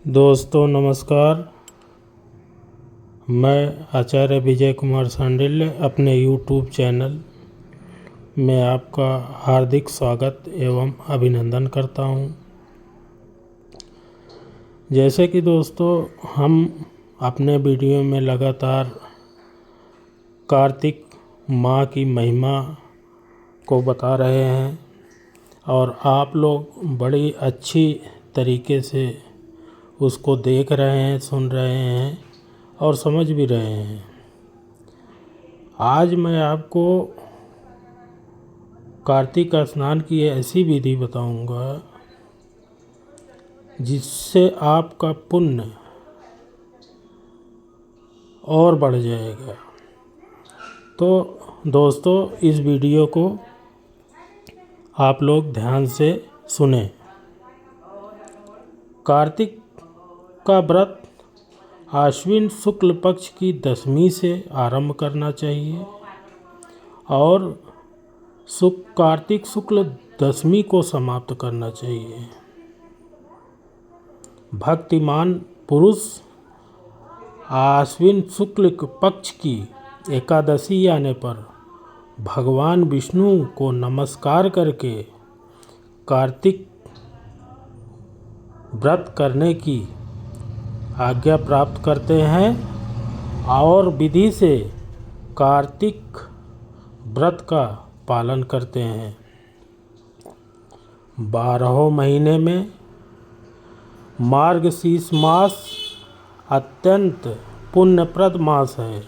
दोस्तों नमस्कार। मैं आचार्य विजय कुमार सांडिल्य अपने YouTube चैनल में आपका हार्दिक स्वागत एवं अभिनंदन करता हूं। जैसे कि दोस्तों हम अपने वीडियो में लगातार कार्तिक माह की महिमा को बता रहे हैं और आप लोग बड़ी अच्छी तरीके से उसको देख रहे हैं, सुन रहे हैं और समझ भी रहे हैं। आज मैं आपको कार्तिक स्नान की ऐसी विधि बताऊंगा जिससे आपका पुण्य और बढ़ जाएगा। तो दोस्तों इस वीडियो को आप लोग ध्यान से सुने। कार्तिक का व्रत आश्विन शुक्ल पक्ष की 10वीं से आरंभ करना चाहिए और कार्तिक शुक्ल 10वीं को समाप्त करना चाहिए। भक्तिमान पुरुष आश्विन शुक्ल पक्ष की एकादशी आने पर भगवान विष्णु को नमस्कार करके कार्तिक व्रत करने की आज्ञा प्राप्त करते हैं और विधि से कार्तिक व्रत का पालन करते हैं। 12 महीने में मार्गशीर्ष मास अत्यंत पुण्यप्रद मास है।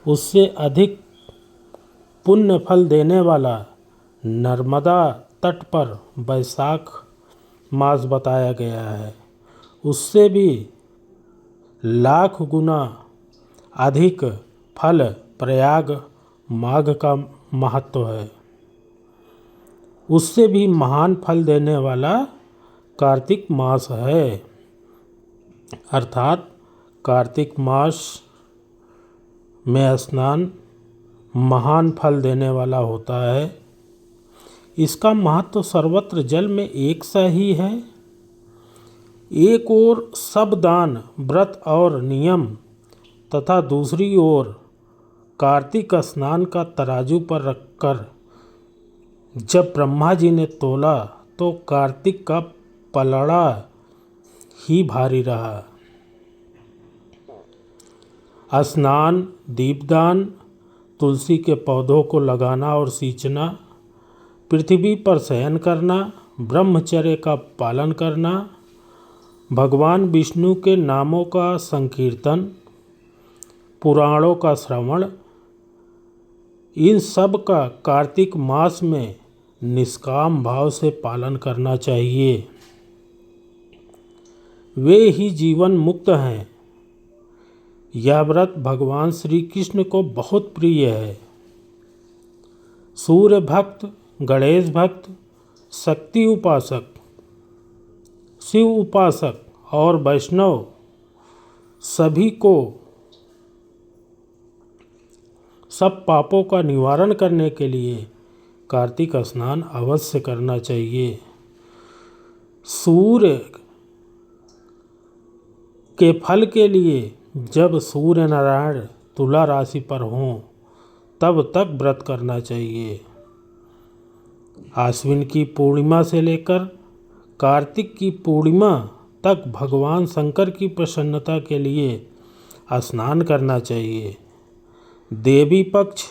उससे अधिक पुण्य फल देने वाला नर्मदा तट पर वैशाख मास बताया गया है। उससे भी लाख गुना अधिक फल प्रयाग माघ का महत्व है। उससे भी महान फल देने वाला कार्तिक मास है। अर्थात कार्तिक मास में स्नान महान फल देने वाला होता है। इसका महत्व सर्वत्र जल में एक सा ही है। एक ओर सब दान व्रत और नियम तथा दूसरी ओर कार्तिक स्नान का तराजू पर रखकर जब ब्रह्मा जी ने तोला तो कार्तिक का पलड़ा ही भारी रहा। स्नान, दीपदान, तुलसी के पौधों को लगाना और सींचना, पृथ्वी पर शयन करना, ब्रह्मचर्य का पालन करना, भगवान विष्णु के नामों का संकीर्तन, पुराणों का श्रवण, इन सब का कार्तिक मास में निष्काम भाव से पालन करना चाहिए। वे ही जीवन मुक्त हैं। यह व्रत भगवान श्री कृष्ण को बहुत प्रिय है। सूर्य भक्त, गणेश भक्त, शक्ति उपासक, शिव उपासक और वैष्णव सभी को सब पापों का निवारण करने के लिए कार्तिक स्नान अवश्य करना चाहिए। सूर्य के फल के लिए जब सूर्य नारायण तुला राशि पर हों तब तक व्रत करना चाहिए। आश्विन की पूर्णिमा से लेकर कार्तिक की पूर्णिमा तक भगवान शंकर की प्रसन्नता के लिए स्नान करना चाहिए। देवी पक्ष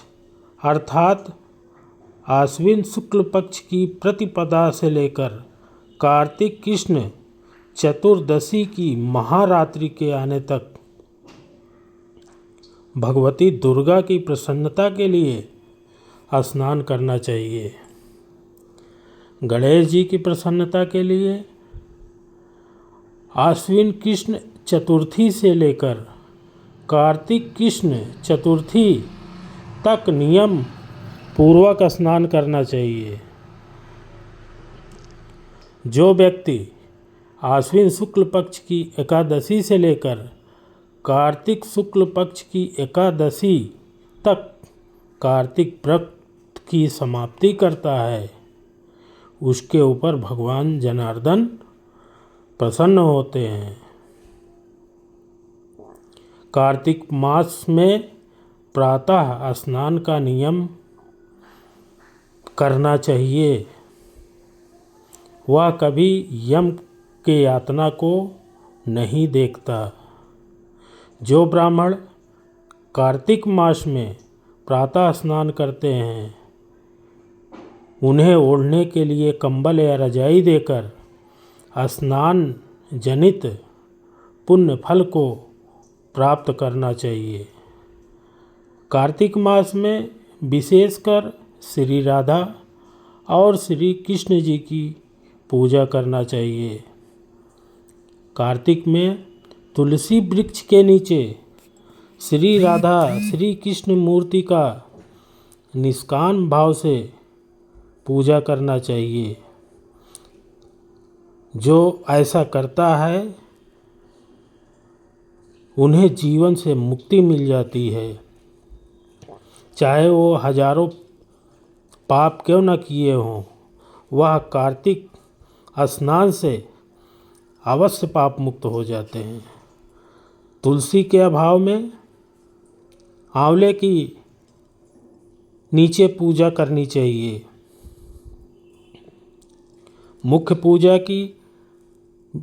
अर्थात आश्विन शुक्ल पक्ष की प्रतिपदा से लेकर कार्तिक कृष्ण चतुर्दशी की महारात्रि के आने तक भगवती दुर्गा की प्रसन्नता के लिए स्नान करना चाहिए। गणेश जी की प्रसन्नता के लिए आश्विन कृष्ण चतुर्थी से लेकर कार्तिक कृष्ण चतुर्थी तक नियम पूर्वक स्नान करना चाहिए। जो व्यक्ति आश्विन शुक्ल पक्ष की एकादशी से लेकर कार्तिक शुक्ल पक्ष की एकादशी तक कार्तिक व्रत की समाप्ति करता है उसके ऊपर भगवान जनार्दन प्रसन्न होते हैं। कार्तिक मास में प्रातः स्नान का नियम करना चाहिए। वह कभी यम के यातना को नहीं देखता। जो ब्राह्मण कार्तिक मास में प्रातः स्नान करते हैं, उन्हें ओढ़ने के लिए कंबल या रजाई देकर स्नान जनित पुण्य फल को प्राप्त करना चाहिए। कार्तिक मास में विशेषकर श्री राधा और श्री कृष्ण जी की पूजा करना चाहिए। कार्तिक में तुलसी वृक्ष के नीचे श्री राधा श्री कृष्ण मूर्ति का निष्काम भाव से पूजा करना चाहिए। जो ऐसा करता है उन्हें जीवन से मुक्ति मिल जाती है, चाहे वो हजारों पाप क्यों न किए हों। वह कार्तिक स्नान से अवश्य पाप मुक्त हो जाते हैं। तुलसी के अभाव में आंवले की नीचे पूजा करनी चाहिए। मुख्य पूजा की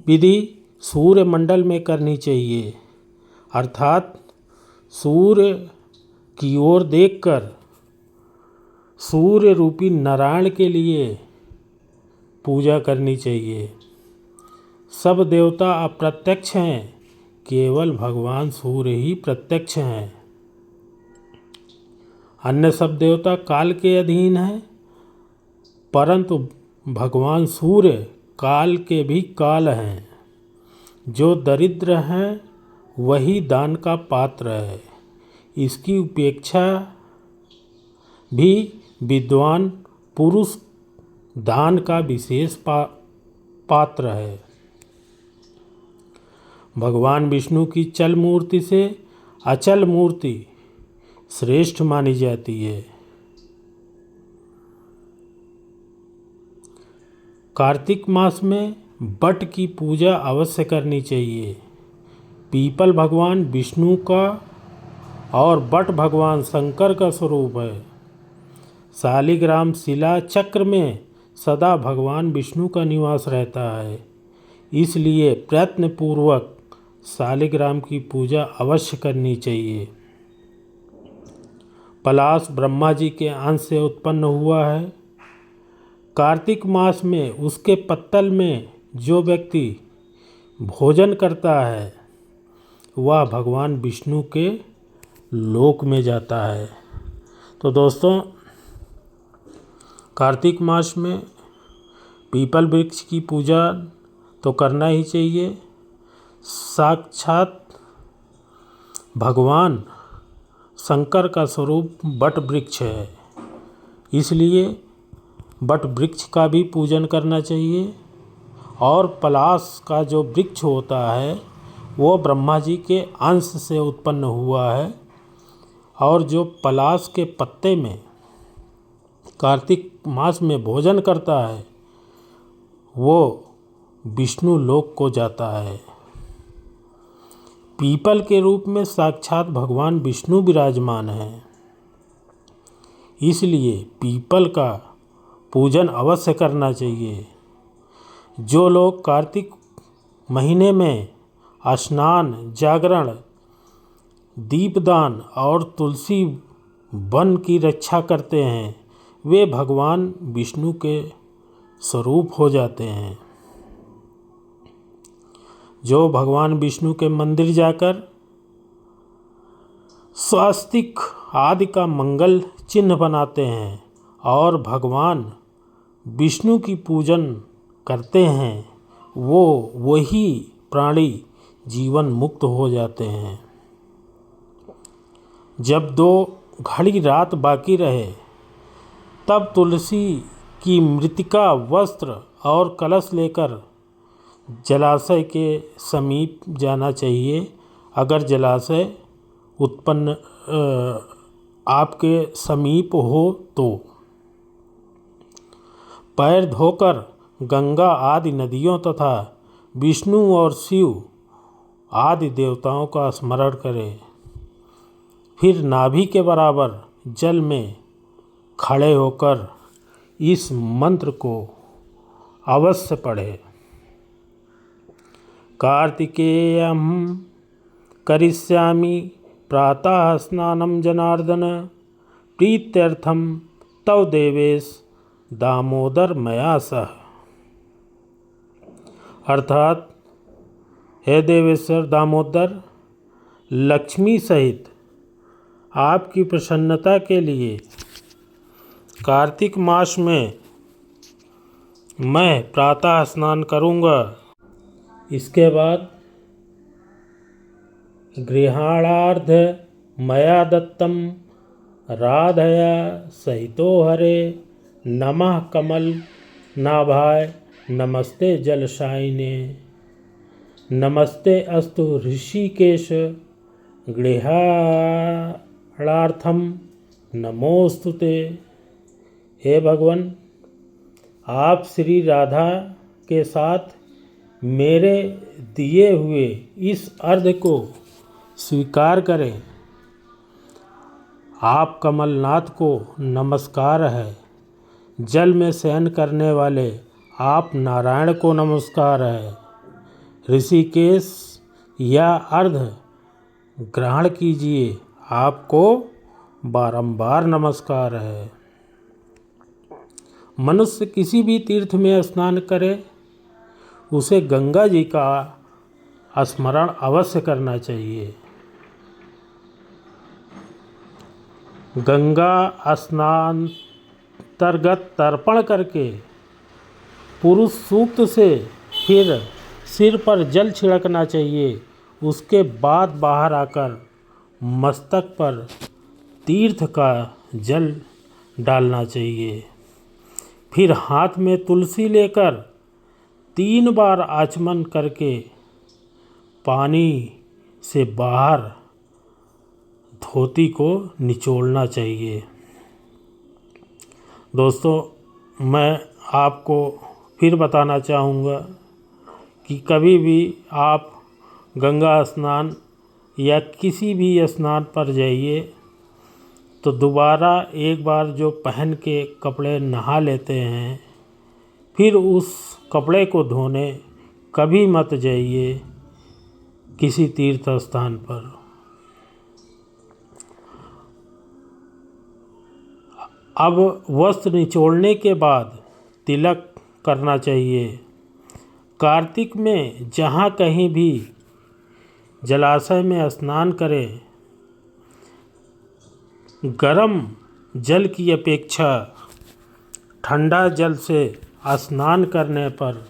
विधि सूर्य मंडल में करनी चाहिए, अर्थात सूर्य की ओर देखकर सूर्य रूपी नारायण के लिए पूजा करनी चाहिए। सब देवता अप्रत्यक्ष हैं, केवल भगवान सूर्य ही प्रत्यक्ष हैं। अन्य सब देवता काल के अधीन हैं, परंतु भगवान सूर्य काल के भी काल हैं। जो दरिद्र हैं वही दान का पात्र है। इसकी उपेक्षा भी विद्वान पुरुष दान का विशेष पात्र है। भगवान विष्णु की चल मूर्ति से अचल मूर्ति श्रेष्ठ मानी जाती है। कार्तिक मास में बट की पूजा अवश्य करनी चाहिए। पीपल भगवान विष्णु का और बट भगवान शंकर का स्वरूप है। शालिग्राम शिला चक्र में सदा भगवान विष्णु का निवास रहता है, इसलिए प्रयत्नपूर्वक शालिग्राम की पूजा अवश्य करनी चाहिए। पलाश ब्रह्मा जी के अंश से उत्पन्न हुआ है। कार्तिक मास में उसके पत्तल में जो व्यक्ति भोजन करता है वह भगवान विष्णु के लोक में जाता है। तो दोस्तों, कार्तिक मास में पीपल वृक्ष की पूजा तो करना ही चाहिए। साक्षात भगवान शंकर का स्वरूप बट वृक्ष है, इसलिए बट वृक्ष का भी पूजन करना चाहिए। और पलाश का जो वृक्ष होता है वो ब्रह्मा जी के अंश से उत्पन्न हुआ है, और जो पलाश के पत्ते में कार्तिक मास में भोजन करता है वो विष्णु लोक को जाता है। पीपल के रूप में साक्षात भगवान विष्णु विराजमान हैं, इसलिए पीपल का पूजन अवश्य करना चाहिए। जो लोग कार्तिक महीने में स्नान, जागरण, दीपदान और तुलसी वन की रक्षा करते हैं वे भगवान विष्णु के स्वरूप हो जाते हैं। जो भगवान विष्णु के मंदिर जाकर स्वास्तिक आदि का मंगल चिन्ह बनाते हैं और भगवान विष्णु की पूजन करते हैं वही प्राणी जीवन मुक्त हो जाते हैं। जब 2 घड़ी रात बाकी रहे तब तुलसी की मृतिका, वस्त्र और कलश लेकर जलाशय के समीप जाना चाहिए। अगर जलाशय उत्पन्न आपके समीप हो तो पैर धोकर गंगा आदि नदियों तथा विष्णु और शिव आदि देवताओं का स्मरण करें। फिर नाभि के बराबर जल में खड़े होकर इस मंत्र को अवश्य पढ़ें। कार्तिकेयं करिष्यामि प्रातः स्नानं जनार्दन प्रीत्यर्थम तव देवेश दामोदर मया सह। अर्थात हे देवेश्वर दामोदर, लक्ष्मी सहित आपकी प्रसन्नता के लिए कार्तिक मास में मैं प्रातः स्नान करूँगा। इसके बाद गृहाणार्ध मया दत्तम राधया सहितो हरे नमः कमल नाभाय नमस्ते जलशायिने नमस्ते अस्तु ऋषिकेश गृहाणार्थम नमोस्तुते। हे भगवान, आप श्री राधा के साथ मेरे दिए हुए इस अर्घ को स्वीकार करें। आप कमलनाथ को नमस्कार है। जल में शयन करने वाले आप नारायण को नमस्कार है। ऋषिकेश या अर्घ ग्रहण कीजिए, आपको बारंबार नमस्कार है। मनुष्य किसी भी तीर्थ में स्नान करे, उसे गंगा जी का स्मरण अवश्य करना चाहिए। गंगा स्नानांतर्गत तर्पण करके पुरुष सूक्त से फिर सिर पर जल छिड़कना चाहिए। उसके बाद बाहर आकर मस्तक पर तीर्थ का जल डालना चाहिए। फिर हाथ में तुलसी लेकर 3 बार आचमन करके पानी से बाहर धोती को निचोड़ना चाहिए। दोस्तों, मैं आपको फिर बताना चाहूँगा कि कभी भी आप गंगा स्नान या किसी भी स्नान पर जाइए तो दोबारा एक बार जो पहन के कपड़े नहा लेते हैं, फिर उस कपड़े को धोने कभी मत जाइए किसी तीर्थ स्थान पर। अब वस्त्र निचोड़ने के बाद तिलक करना चाहिए। कार्तिक में जहाँ कहीं भी जलाशय में स्नान करें, गर्म जल की अपेक्षा ठंडा जल से स्नान करने पर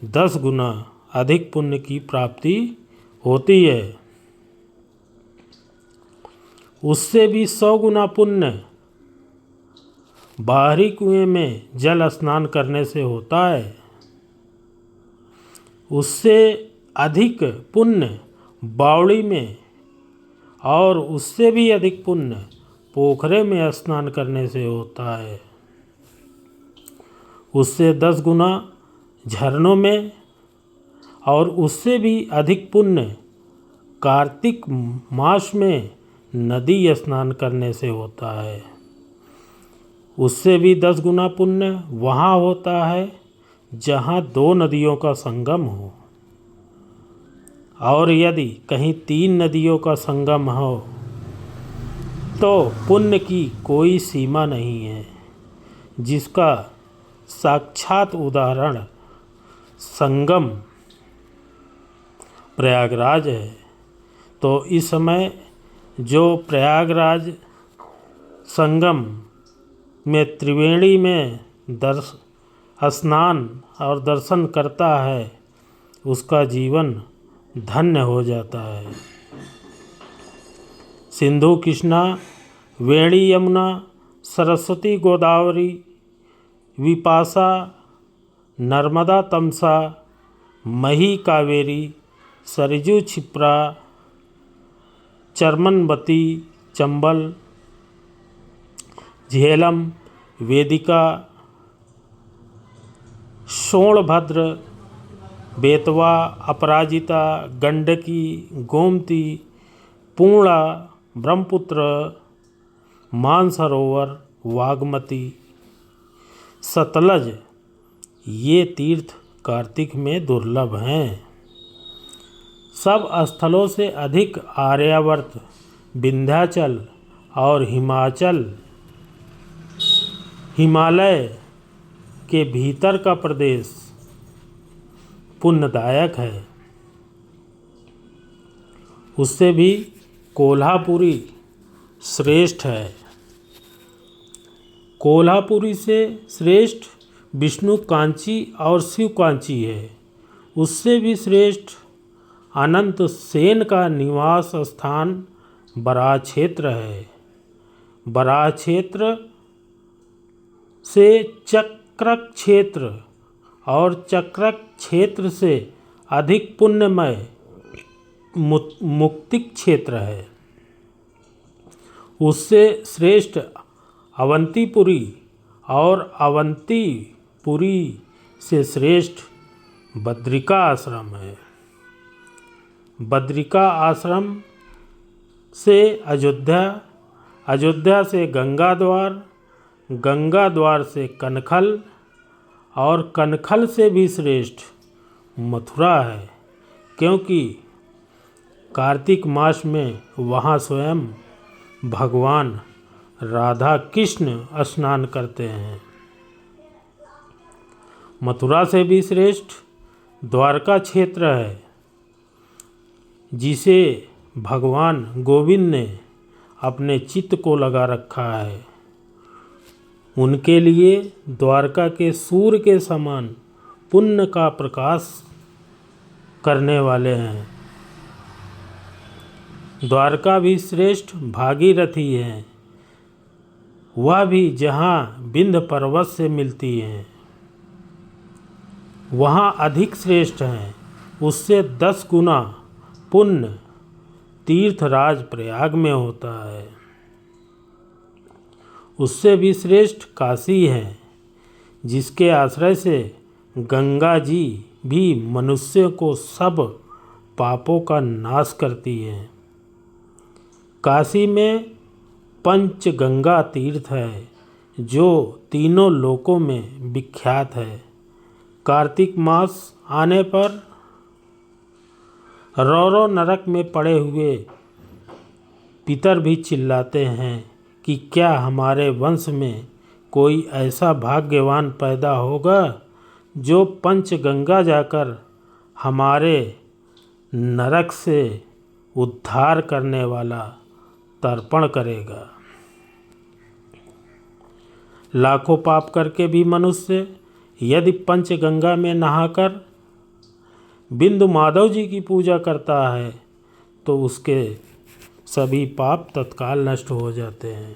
10 गुना अधिक पुण्य की प्राप्ति होती है। उससे भी 100 गुना पुण्य बाहरी कुएं में जल स्नान करने से होता है। उससे अधिक पुण्य बावड़ी में और उससे भी अधिक पुण्य पोखरे में स्नान करने से होता है। उससे 10 गुना झरनों में और उससे भी अधिक पुण्य कार्तिक मास में नदी स्नान करने से होता है। उससे भी 10 गुना पुण्य वहाँ होता है जहाँ 2 नदियों का संगम हो, और यदि कहीं 3 नदियों का संगम हो तो पुण्य की कोई सीमा नहीं है, जिसका साक्षात उदाहरण संगम प्रयागराज है। तो इस समय जो प्रयागराज संगम में त्रिवेणी में स्नान और दर्शन करता है, उसका जीवन धन्य हो जाता है। सिंधु कृष्णा वेणी यमुना सरस्वती गोदावरी विपाशा नर्मदा तमसा मही कावेरी सरजू क्षिप्रा चर्मनवती चंबल झेलम वेदिका सोनभद्र बेतवा, अपराजिता, गंडकी, गोमती, पूर्णा, ब्रह्मपुत्र, मानसरोवर, वागमती, सतलज, ये तीर्थ कार्तिक में दुर्लभ हैं। सब स्थलों से अधिक आर्यावर्त, विंध्याचल और हिमालय के भीतर का प्रदेश पुण्यदायक है। उससे भी कोल्हापुरी श्रेष्ठ है। कोल्हापुरी से श्रेष्ठ विष्णु कांची और शिव कांची है। उससे भी श्रेष्ठ अनंत सेन का निवास स्थान बराह क्षेत्र है। बराह क्षेत्र से चक्रक क्षेत्र और चक्रक क्षेत्र से अधिक पुण्यमय मुक्तिक क्षेत्र है। उससे श्रेष्ठ अवंतीपुरी और अवंतीपुरी से श्रेष्ठ बद्रिका आश्रम है। बद्रिका आश्रम से अयोध्या, अयोध्या से गंगा द्वार, गंगा द्वार से कनखल और कनखल से भी श्रेष्ठ मथुरा है, क्योंकि कार्तिक मास में वहाँ स्वयं भगवान राधा कृष्ण स्नान करते हैं। मथुरा से भी श्रेष्ठ द्वारका क्षेत्र है, जिसे भगवान गोविंद ने अपने चित्त को लगा रखा है। उनके लिए द्वारका के सूर्य के समान पुण्य का प्रकाश करने वाले हैं। द्वारका भी श्रेष्ठ भागीरथी है, वह भी जहाँ विंध्य पर्वत से मिलती हैं, वहाँ अधिक श्रेष्ठ हैं। उससे 10 गुना पुण्य तीर्थराज प्रयाग में होता है। उससे भी श्रेष्ठ काशी है, जिसके आश्रय से गंगा जी भी मनुष्य को सब पापों का नाश करती है। काशी में पंचगंगा तीर्थ है, जो तीनों लोकों में विख्यात है। कार्तिक मास आने पर रौरव नरक में पड़े हुए पितर भी चिल्लाते हैं कि क्या हमारे वंश में कोई ऐसा भाग्यवान पैदा होगा जो पंचगंगा जाकर हमारे नरक से उद्धार करने वाला तर्पण करेगा। लाखों पाप करके भी मनुष्य यदि पंचगंगा में नहाकर बिंदु माधव जी की पूजा करता है तो उसके सभी पाप तत्काल नष्ट हो जाते हैं।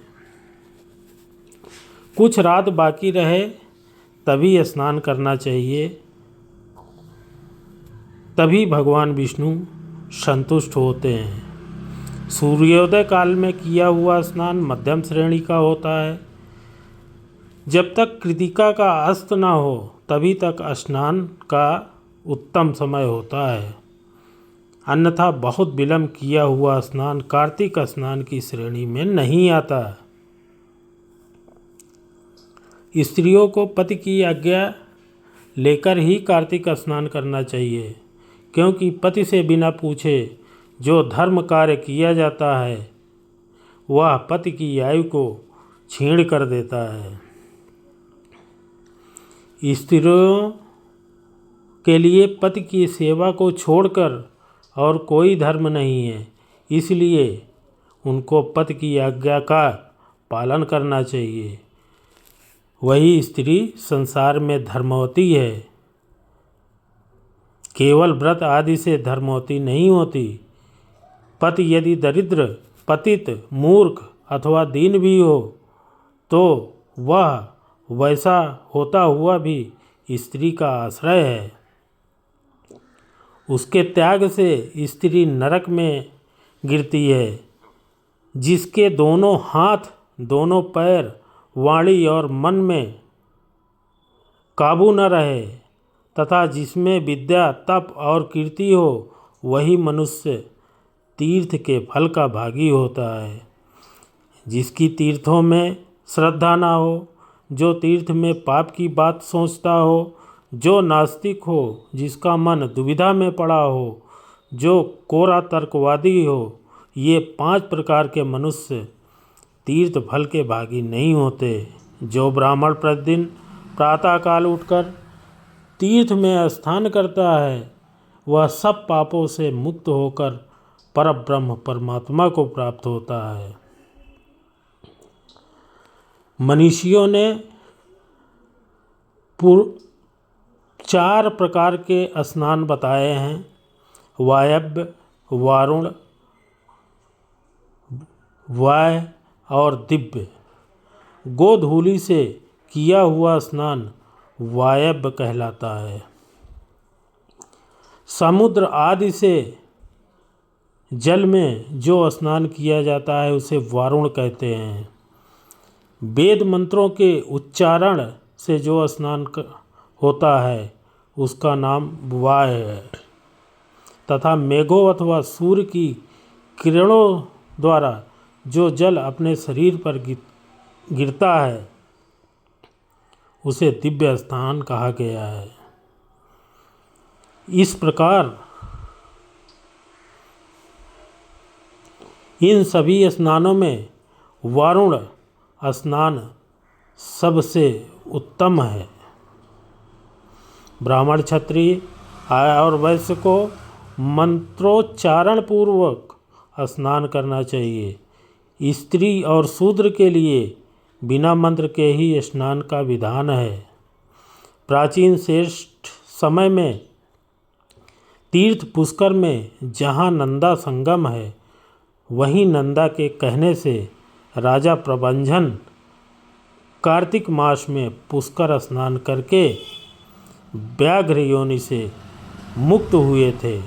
कुछ रात बाकी रहे तभी स्नान करना चाहिए, तभी भगवान विष्णु संतुष्ट होते हैं। सूर्योदय काल में किया हुआ स्नान मध्यम श्रेणी का होता है। जब तक कृतिका का अस्त न हो तभी तक स्नान का उत्तम समय होता है, अन्यथा बहुत विलंब किया हुआ स्नान कार्तिक स्नान की श्रेणी में नहीं आता। स्त्रियों को पति की आज्ञा लेकर ही कार्तिक स्नान करना चाहिए, क्योंकि पति से बिना पूछे जो धर्म कार्य किया जाता है वह पति की आयु को छीण कर देता है। स्त्रियों के लिए पति की सेवा को छोड़कर और कोई धर्म नहीं है, इसलिए उनको पति की आज्ञा का पालन करना चाहिए। वही स्त्री संसार में धर्मवती है, केवल व्रत आदि से धर्मवती नहीं होती। पति यदि दरिद्र, पतित, मूर्ख अथवा दीन भी हो तो वह वैसा होता हुआ भी स्त्री का आश्रय है। उसके त्याग से स्त्री नरक में गिरती है। जिसके दोनों हाथ, दोनों पैर, वाणी और मन में काबू न रहे तथा जिसमें विद्या, तप और कीर्ति हो, वही मनुष्य तीर्थ के फल का भागी होता है। जिसकी तीर्थों में श्रद्धा ना हो, जो तीर्थ में पाप की बात सोचता हो, जो नास्तिक हो, जिसका मन दुविधा में पड़ा हो, जो कोरा तर्कवादी हो, ये 5 प्रकार के मनुष्य तीर्थ फल के भागी नहीं होते। जो ब्राह्मण प्रतिदिन प्रातःकाल उठकर तीर्थ में स्नान करता है, वह सब पापों से मुक्त होकर परब्रह्म परमात्मा को प्राप्त होता है। मनीषियों ने 4 प्रकार के स्नान बताए हैं: वायव्य, वारुण, वाय और दिव्य। गोधूलि से किया हुआ स्नान वायव्य कहलाता है। समुद्र आदि से जल में जो स्नान किया जाता है उसे वारुण कहते हैं। वेद मंत्रों के उच्चारण से जो स्नान होता है उसका नाम वाय है। तथा मेघों अथवा सूर्य की किरणों द्वारा जो जल अपने शरीर पर गिरता है उसे दिव्य स्नान कहा गया है। इस प्रकार इन सभी स्नानों में वारुण स्नान सबसे उत्तम है। ब्राह्मण, क्षत्रिय और वैश्य को मंत्रोच्चारण पूर्वक स्नान करना चाहिए। स्त्री और शूद्र के लिए बिना मंत्र के ही स्नान का विधान है। प्राचीन श्रेष्ठ समय में तीर्थ पुष्कर में जहाँ नंदा संगम है, वहीं नंदा के कहने से राजा प्रभंजन कार्तिक मास में पुष्कर स्नान करके व्याघ्र योनि से मुक्त हुए थे।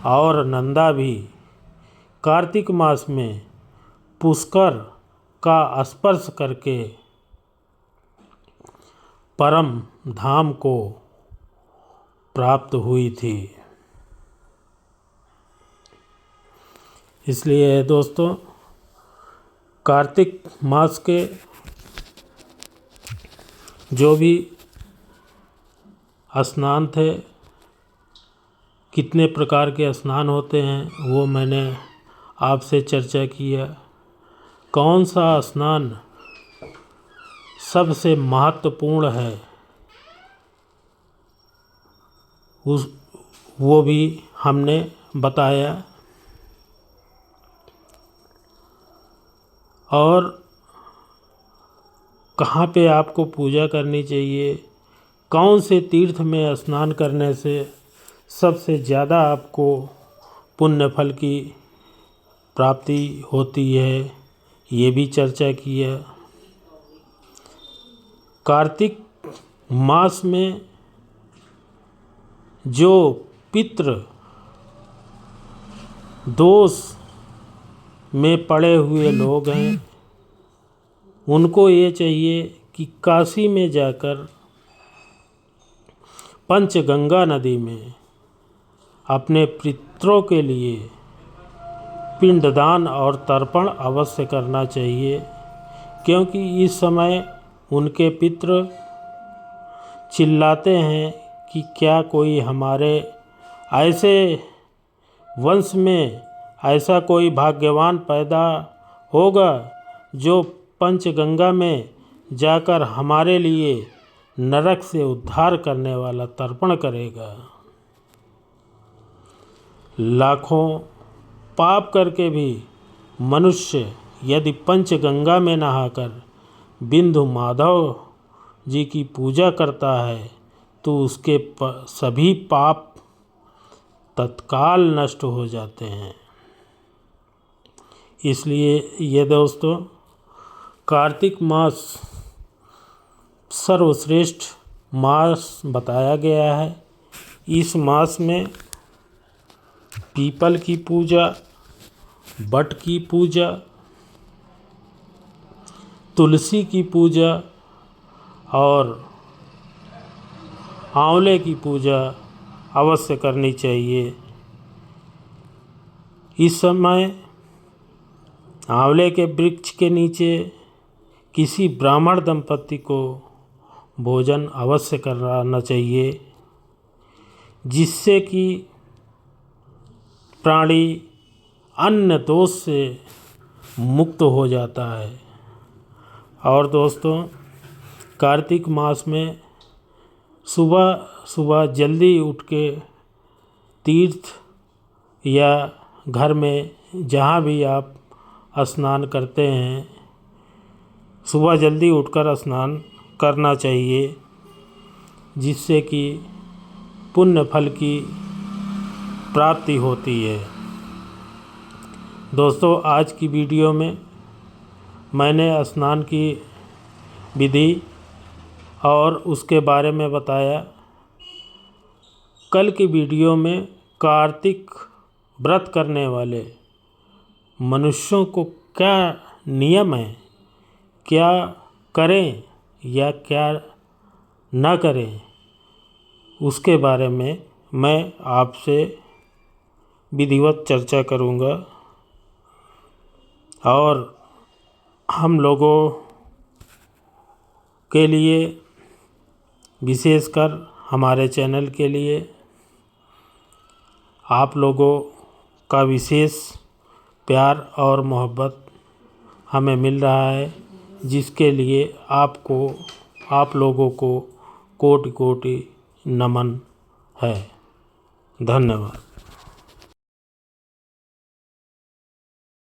और नंदा भी कार्तिक मास में पुष्कर का स्पर्श करके परम धाम को प्राप्त हुई थी। इसलिए दोस्तों, कार्तिक मास के जो भी स्नान थे, कितने प्रकार के स्नान होते हैं, वो मैंने आपसे चर्चा किया। कौन सा स्नान सबसे महत्वपूर्ण है वो भी हमने बताया। और कहाँ पे आपको पूजा करनी चाहिए, कौन से तीर्थ में स्नान करने से सबसे ज़्यादा आपको पुण्य फल की प्राप्ति होती है, ये भी चर्चा किया। कार्तिक मास में जो पितृ दोष में पड़े हुए लोग हैं, उनको ये चाहिए कि काशी में जाकर पंचगंगा नदी में अपने पितरों के लिए पिंडदान और तर्पण अवश्य करना चाहिए। क्योंकि इस समय उनके पितृ चिल्लाते हैं कि क्या कोई हमारे ऐसे वंश में ऐसा कोई भाग्यवान पैदा होगा जो पंचगंगा में जाकर हमारे लिए नरक से उद्धार करने वाला तर्पण करेगा। लाखों पाप करके भी मनुष्य यदि पंचगंगा में नहाकर बिंदु माधव जी की पूजा करता है तो उसके सभी पाप तत्काल नष्ट हो जाते हैं। इसलिए ये दोस्तों, कार्तिक मास सर्वश्रेष्ठ मास बताया गया है। इस मास में पीपल की पूजा, बट की पूजा, तुलसी की पूजा और आंवले की पूजा अवश्य करनी चाहिए। इस समय आंवले के वृक्ष के नीचे किसी ब्राह्मण दंपति को भोजन अवश्य कराना चाहिए, जिससे कि प्राणी अन्न दोष से मुक्त हो जाता है। और दोस्तों, कार्तिक मास में सुबह सुबह जल्दी उठ के तीर्थ या घर में जहाँ भी आप स्नान करते हैं, सुबह जल्दी उठकर स्नान करना चाहिए, जिससे कि पुण्य फल की प्राप्ति होती है। दोस्तों, आज की वीडियो में मैंने स्नान की विधि और उसके बारे में बताया। कल की वीडियो में कार्तिक व्रत करने वाले मनुष्यों को क्या नियम है, क्या करें या क्या ना करें, उसके बारे में मैं आपसे विधिवत चर्चा करूंगा। और हम लोगों के लिए, विशेषकर हमारे चैनल के लिए, आप लोगों का विशेष प्यार और मोहब्बत हमें मिल रहा है, जिसके लिए आप लोगों को कोटि कोटि नमन है। धन्यवाद।